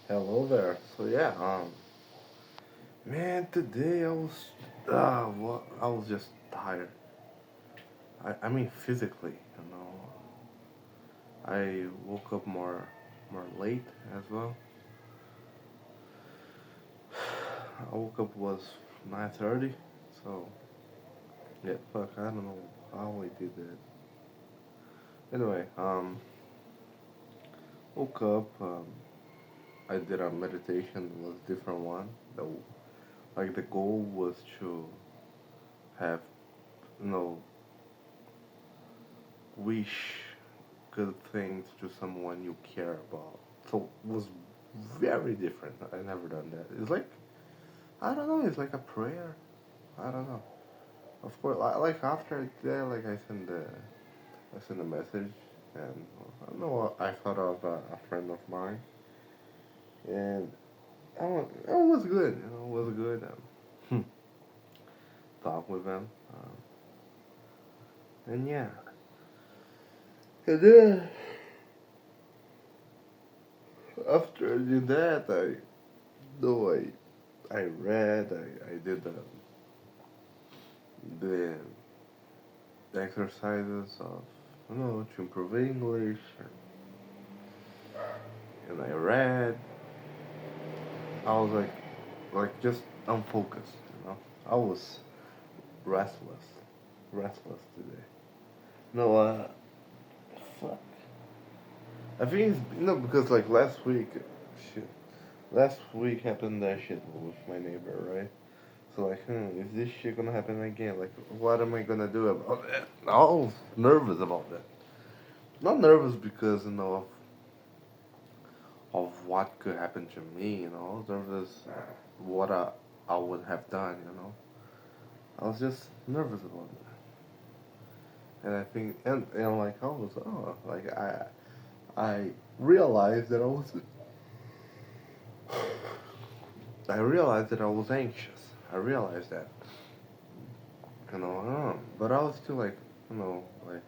Hello there. Man, today I was just tired. I mean physically, you know. I woke up more late as well. I woke up was 9:30, so yeah, fuck, I don't know how I did that. Anyway, woke up. I did a meditation. It was a different one. The goal was to have, you know, wish good things to someone you care about. So it was very different. I never done that. It's like I don't know. It's like a prayer. I don't know. Of course, like after that, like I sent a message, and I don't know. I thought of a friend of mine, and it was good. You know, it was good. Talk with them, and yeah. And then after I did that, though I read, I did the exercises of to improve English, and I read. I was like just unfocused, you know. I was restless, restless today. No, fuck. I think it's because like shit. Last week happened that shit with my neighbor, right? So like, is this shit gonna happen again? Like, what am I gonna do about that? I was nervous about that. Not nervous because of what could happen to me. I was nervous what I would have done. I was just nervous about it, and I think and like I was like I realized that I realized that I was anxious. I realized that but I was still like like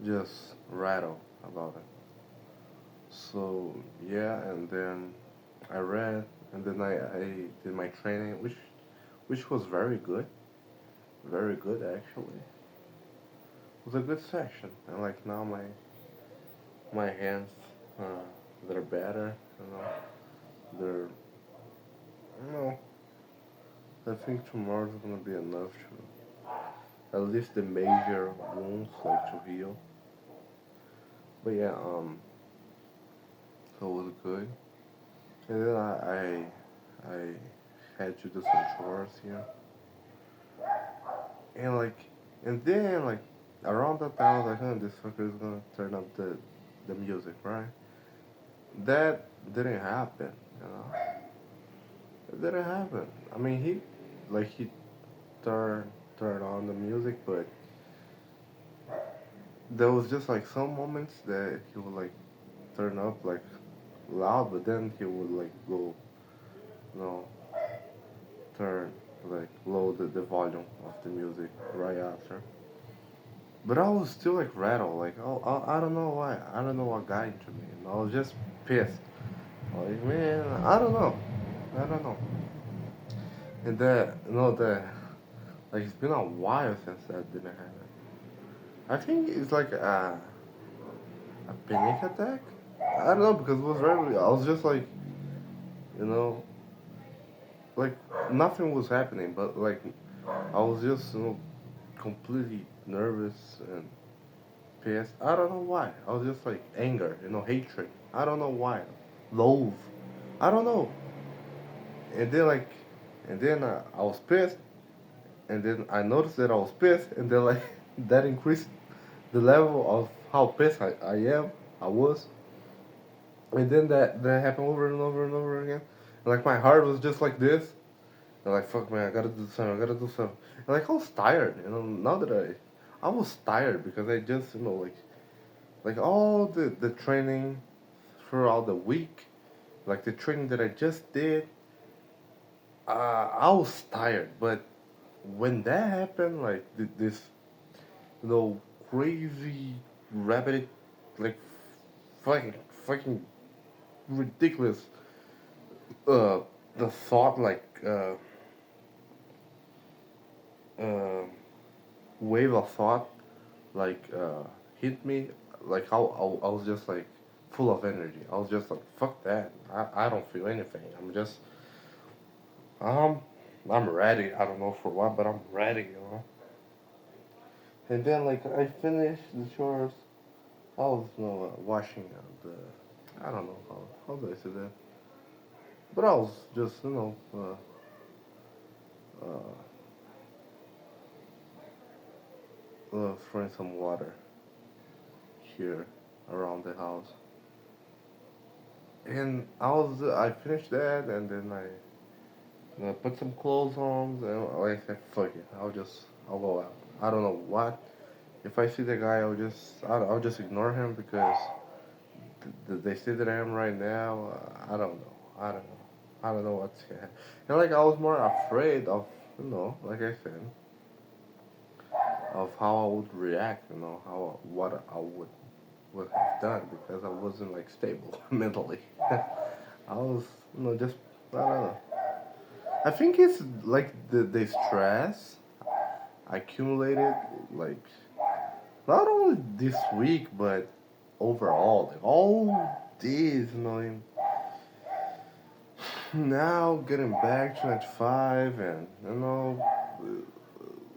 just rattled about it. So yeah, and then I read, and then I did my training, which was very good actually. It was a good session, and like now my hands uh, they're better, they're I think tomorrow's gonna be enough to at least the major wounds like to heal. But yeah, so it was good, and then I had to do some chores here, and and then around that time I was like, this fucker is gonna turn up the music, right? That didn't happen, you know. It didn't happen. I mean, he turned turned on the music, but there was just like some moments that he would like turn up like loud, but then he would like go, you know, turn like low the volume of the music right after. But I was still like rattled, like I don't know why, I don't know what got into me, I was just pissed. Like man, I don't know, and that that like it's been a while since that didn't happen. I think it's like a panic attack. I don't know because it was very. I was just like you know like nothing was happening, but like I was just completely nervous and pissed. I don't know why. I was just like anger, hatred. I don't know why. Loathe. I don't know. And then I was pissed, and then I noticed that I was pissed, and then like that increased the level of how pissed I am. I was, and then that happened over and over and over again. And, like my heart was just like this. And like fuck man, I gotta do something. I gotta do something. And like I was tired. Now that I was tired because I just like all the training throughout the week, like the training that I just did. I was tired, but when that happened, like this, you know, crazy rabbit, like fucking ridiculous uh, the thought uh, wave of thought like hit me like I was just like full of energy. I was just like fuck that. I don't feel anything. Um I'm ready. I don't know for what, but I'm ready, you know. And then like I finished the chores. I was washing the I don't know how do I say that, but I was just uh, throwing some water here around the house. And I finished that, and then I put some clothes on, and I said, "Fuck it, I'll go out." I don't know what. If I see the guy, I'll just ignore him because the state that I am right now, I don't know, I don't know, I don't know what's gonna happen. And like I was more afraid of, like I said, of how I would react, how what I would have done because I wasn't like stable mentally. I was, just I don't know. I think it's like the stress accumulated, like not only this week but overall, like all these, now getting back to 95, and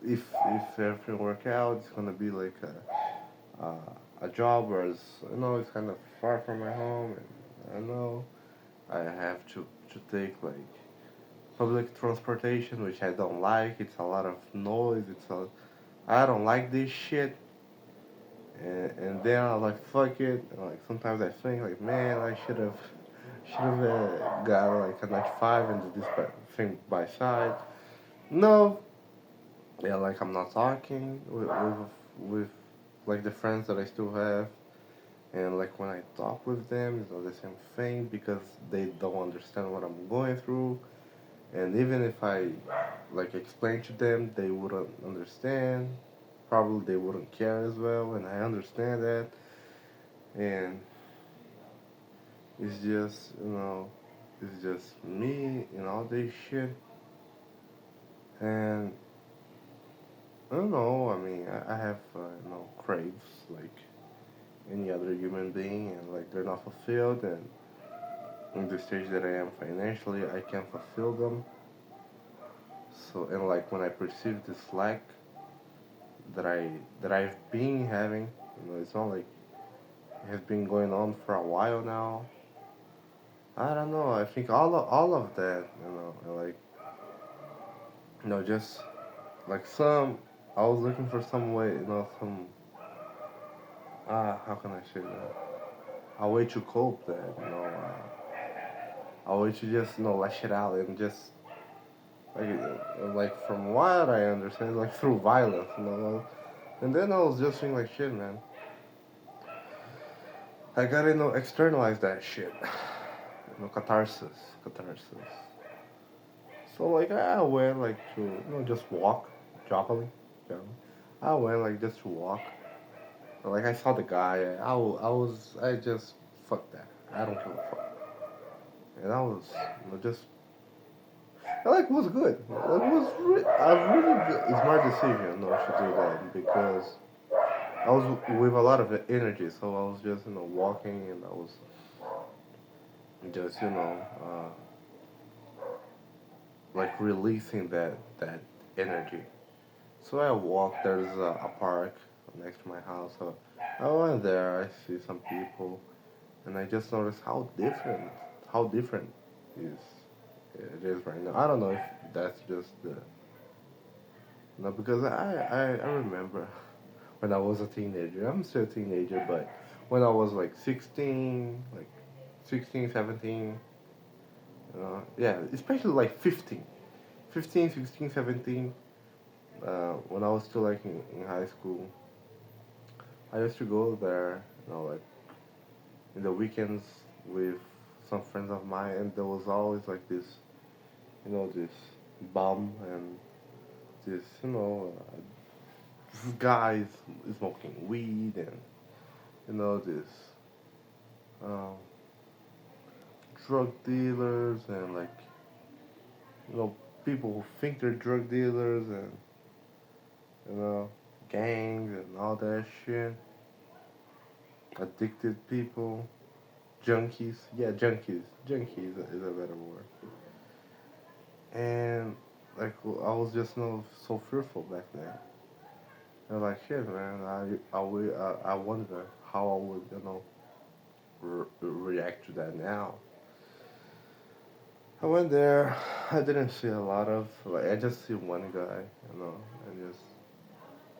if everything work out, it's gonna be like a job where it's kind of far from my home, and I know I have to take like public transportation, which I don't like. It's a lot of noise. I don't like this shit. And then I was like, fuck it. And, like sometimes I think like, man, I should have got like a 95 and did this thing by side. No, yeah, like I'm not talking with like the friends that I still have. And like when I talk with them, it's not the same thing because they don't understand what I'm going through. And even if I like explain to them, they wouldn't understand. Probably they wouldn't care as well, and I understand that. And it's just it's just me and all this shit. And I don't know. I mean, I have craves like any other human being, and like they're not fulfilled. And in the stage that I am financially, I can't fulfill them. So and like when I perceive this lack that I've been having. It's not like it has been going on for a while now. I don't know. I think all of that, and like just like some. I was looking for some way, some how can I say that? A way to cope that, a way to just lash it out and just like from what I understand, like through violence, And then I was just thinking like, shit, man. I gotta externalize that shit. Catharsis. So like I went like to just walk, jogging, jogging. I went like just to walk. Like I saw the guy. I just fuck that. I don't give a fuck. And I was just like it was good. It was a really good, smart decision to do that because I was with a lot of energy. So I was just walking, and I was just like releasing that energy. So I walked. There's a park next to my house. So I went there. I see some people, and I just noticed how different is it is right now. I don't know if that's just the no because I remember when I was a teenager. I'm still a teenager, but when I was like 16, like 16, 17, yeah, especially like 15, 16, 17. When I was still like in high school, I used to go there, like in the weekends with some friends of mine, and there was always like this bum and this, guys smoking weed and this um, drug dealers and like you know people who think they're drug dealers and you know gangs and all that shit. Addicted people, junkies. Yeah, junkies. Junkies is a better word. And like I was just so fearful back then. And like shit, man. I wonder how I would react to that now. I went there. I didn't see a lot of like. I just see one guy, and just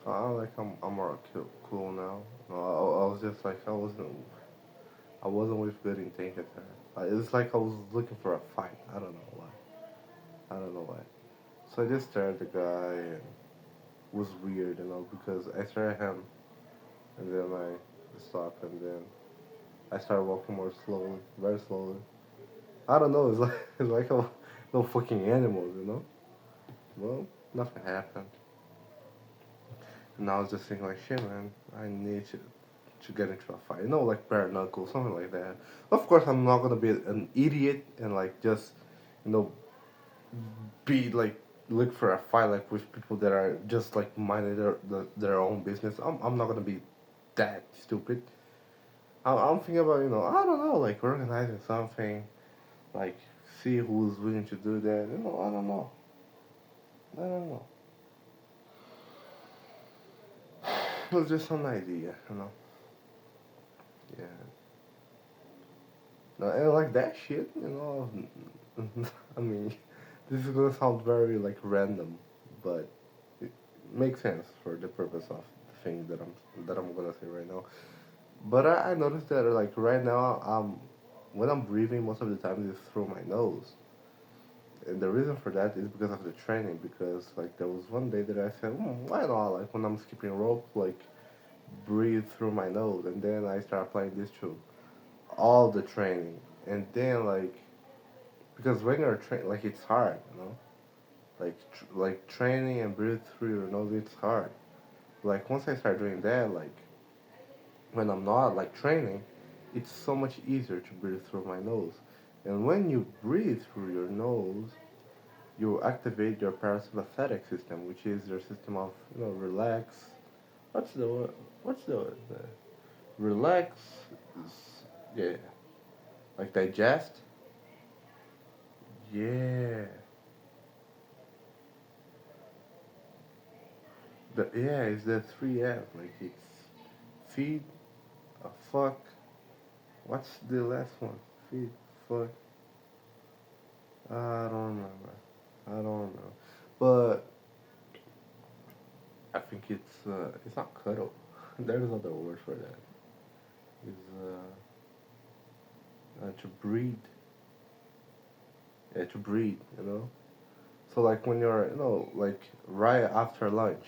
like I'm more cool now. I was just like I wasn't with good intentions. It's like I was looking for a fight. I don't know why. I don't know why. So I just stared at the guy and it was weird, because I stared at him and then I stopped and then I started walking more slowly, very slowly. I don't know. It's like it's like no fucking animals. Well, nothing happened. And I was just thinking like, shit, man, I need to get into a fight. Like bare knuckle, something like that. Of course, I'm not gonna be an idiot and like just, you know, be like look for a fight like with people that are just like minding their own business. I'm not gonna be that stupid. I'm thinking about I don't know like organizing something, like see who's willing to do that. I don't know. I don't know. It was just an idea. Yeah. No, and like that shit. I mean, this is gonna sound very like random, but it makes sense for the purpose of the thing that I'm gonna say right now. But I noticed that like right now, when I'm breathing, most of the time it's through my nose, and the reason for that is because of the training. Because like there was one day that I said, why not? Like when I'm skipping rope, like breathe through my nose, and then I start applying this to all the training, and then like because when you're like it's hard. Like training and breathe through your nose, it's hard. Like once I start doing that, like when I'm not like training, it's so much easier to breathe through my nose. And when you breathe through your nose, you activate your parasympathetic system, which is your system of relax. What's the word? What's the word? Relax. Yeah, like digest. Yeah. It's the three F. Like it's feed, fuck. What's the last one? Feed, fuck. I don't remember. I don't remember. But I think it's not cuddle. There's another word for that. Is to breathe. Yeah, to breathe. So like when you're like right after lunch,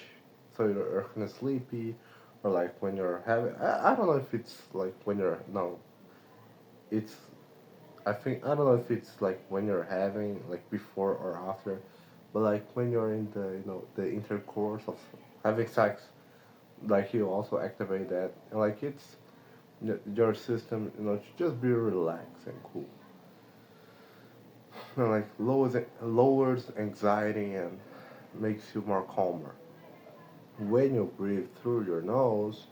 so you're kind of sleepy, or like when you're having. I don't know if it's like when you're no. It's I don't know if it's like when you're having like before or after, but like when you're in the intercourse of having sex, like you also activate that, and like it's your system to just be relaxed and cool. Like lowers anxiety and makes you more calmer. When you breathe through your nose,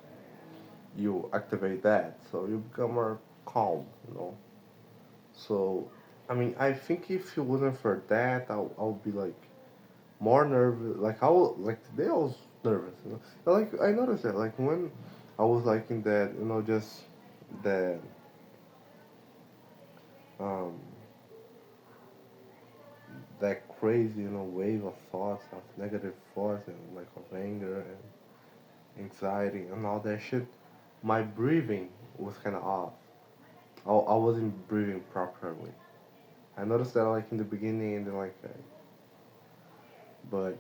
you activate that, so you become more calm. So, I mean, I think if it wasn't for that, I would be like more nervous. Like like today I was nervous. But, like I noticed that like when I was like in that just that um that crazy wave of thoughts, of negative thoughts, and like of anger and anxiety and all that shit, my breathing was kind of off. I wasn't breathing properly. I noticed that like in the beginning and then like but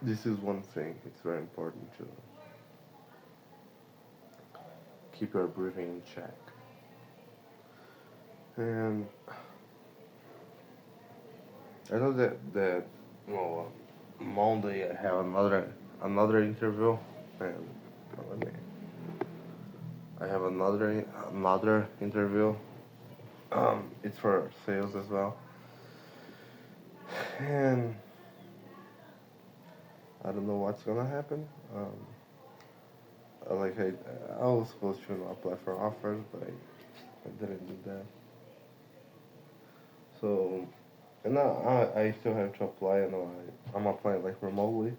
this is one thing. It's very important to keep your breathing in check. And I know that Monday I have another interview, and let me. I have another interview, It's for sales as well, and I don't know what's gonna happen. Like I was supposed to apply for offers, but I didn't do that. So, and now I still have to apply. And I'm applying like remotely,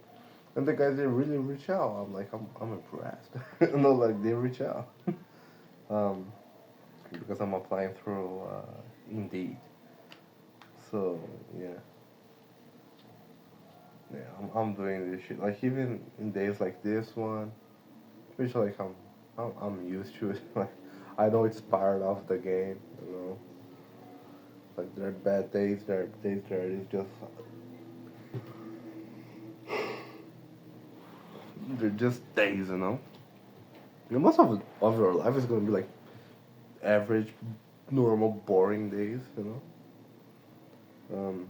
and the guys they really reach out. I'm like I'm impressed. No, like they reach out. Um, because I'm applying through Indeed. So yeah, yeah, I'm doing this shit. Like even in days like this one, which like I'm used to it. Like I know it's part of the game. You know, like there are bad days. There are days there is just they're just days. You know. Most of your life is gonna be like average, normal, boring days. You know. Um,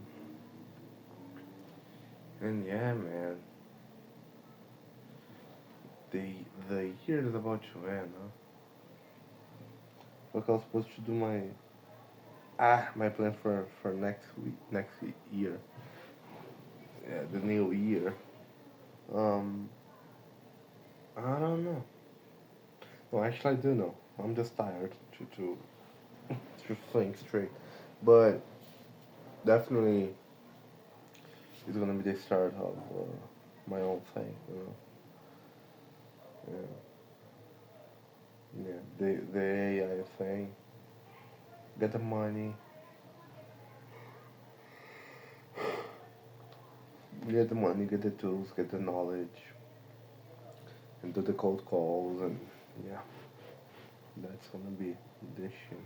and yeah, man, the the year is about to end. Huh? Look, I was supposed to do my plan for next year. Yeah, the new year. Um, I don't know. No, actually, I do know. I'm just tired to think straight. But definitely, it's gonna be the start of my own thing. You know. Yeah. The AI thing. Get the money. Get the money. Get the tools. Get the knowledge. And do the cold calls and yeah, that's gonna be this shit.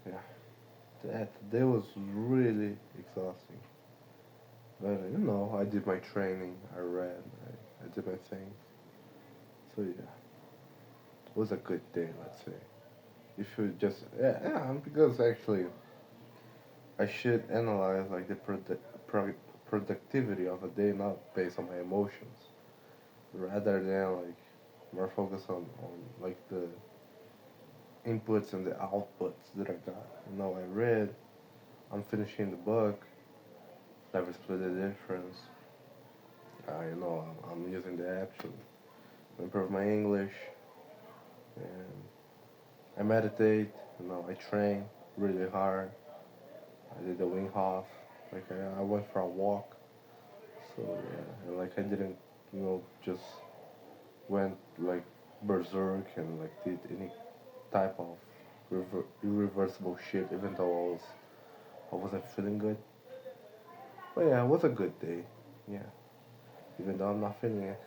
Yeah, that day was really exhausting. But I did my training. I read. I did my thing. So yeah, it was a good day. Let's say. You should just because actually I should analyze like the productivity of a day not based on my emotions rather than like more focus on like the inputs and the outputs that I got. I read. I'm finishing the book. Never split the difference. I'm using the app to improve my English, and I meditate. I train really hard. I did the wing Hof. Like I went for a walk. So yeah, and like I didn't, just went like berserk and like did any type of irreversible shit, even though I wasn't feeling good. But yeah, it was a good day. Yeah, even though I'm not feeling it.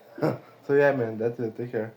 So yeah, man, that's it. Take care.